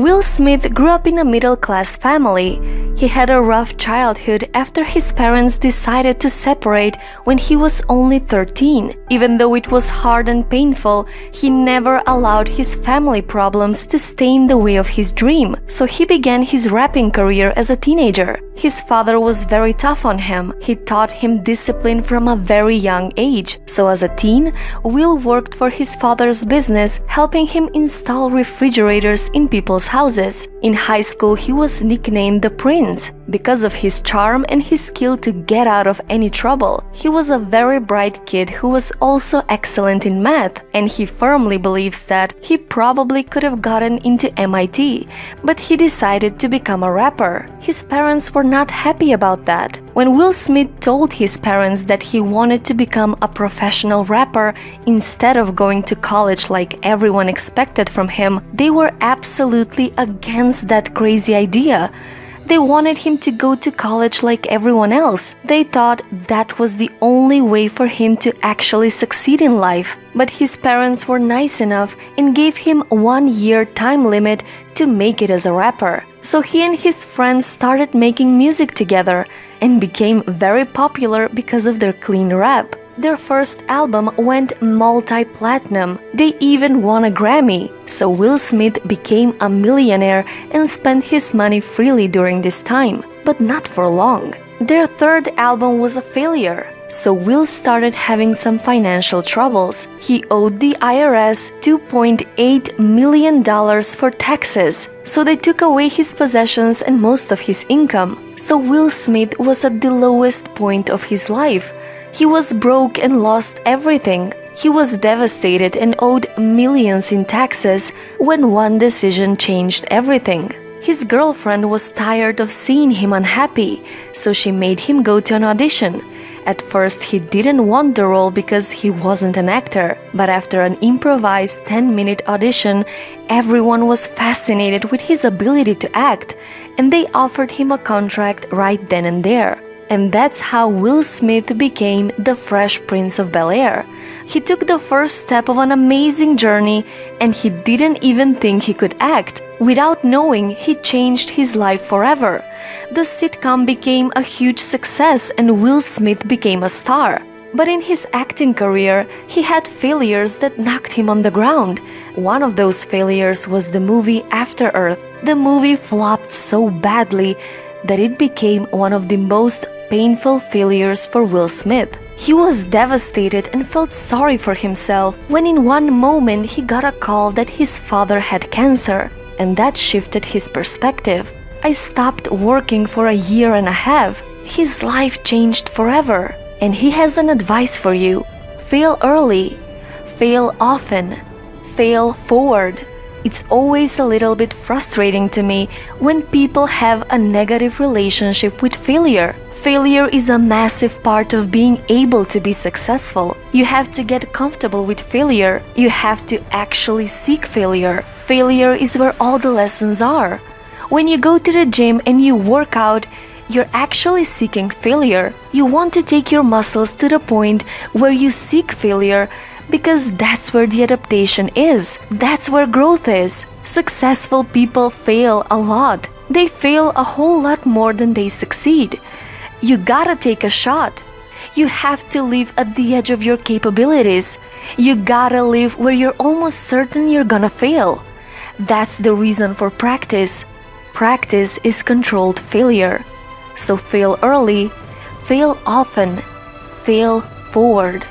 Will Smith grew up in a middle-class family. He had a rough childhood after his parents decided to separate when he was only 13. Even though it was hard and painful, he never allowed his family problems to stay in the way of his dream, so he began his rapping career as a teenager. His father was very tough on him. He taught him discipline from a very young age. So as a teen, Will worked for his father's business, helping him install refrigerators in people's houses. In high school, he was nicknamed the Prince because of his charm and his skill to get out of any trouble. He was a very bright kid who was also excellent in math, and he firmly believes that he probably could have gotten into MIT, but he decided to become a rapper. His parents were not happy about that. When Will Smith told his parents that he wanted to become a professional rapper instead of going to college like everyone expected from him, they were absolutely against that crazy idea. They wanted him to go to college like everyone else. They thought that was the only way for him to actually succeed in life. But his parents were nice enough and gave him 1 year time limit to make it as a rapper. So he and his friends started making music together and became very popular because of their clean rap. Their first album went multi-platinum. They even won a Grammy. So Will Smith became a millionaire and spent his money freely during this time, but not for long. Their third album was a failure. So Will started having some financial troubles. He owed the IRS $2.8 million for taxes, so they took away his possessions and most of his income. So Will Smith was at the lowest point of his life. He was broke and lost everything. He was devastated and owed millions in taxes when one decision changed everything. His girlfriend was tired of seeing him unhappy, so she made him go to an audition. At first, he didn't want the role because he wasn't an actor, but after an improvised 10-minute audition, everyone was fascinated with his ability to act, and they offered him a contract right then and there. And that's how Will Smith became the Fresh Prince of Bel-Air. He took the first step of an amazing journey, and he didn't even think he could act. Without knowing, he changed his life forever. The sitcom became a huge success and Will Smith became a star. But in his acting career, he had failures that knocked him on the ground. One of those failures was the movie After Earth. The movie flopped so badly that it became one of the most painful failures for Will Smith. He was devastated and felt sorry for himself when in one moment he got a call that his father had cancer, and that shifted his perspective. I stopped working for a year and a half. His life changed forever. And he has an advice for you. Fail early. Fail often. Fail forward. It's always a little bit frustrating to me when people have a negative relationship with failure. Failure is a massive part of being able to be successful. You have to get comfortable with failure. You have to actually seek failure. Failure is where all the lessons are. When you go to the gym and you work out, you're actually seeking failure. You want to take your muscles to the point where you seek failure because that's where the adaptation is. That's where growth is. Successful people fail a lot. They fail a whole lot more than they succeed. You gotta take a shot. You have to live at the edge of your capabilities. You gotta live where you're almost certain you're gonna fail. That's the reason for practice. Practice is controlled failure. So fail early, fail often, fail forward.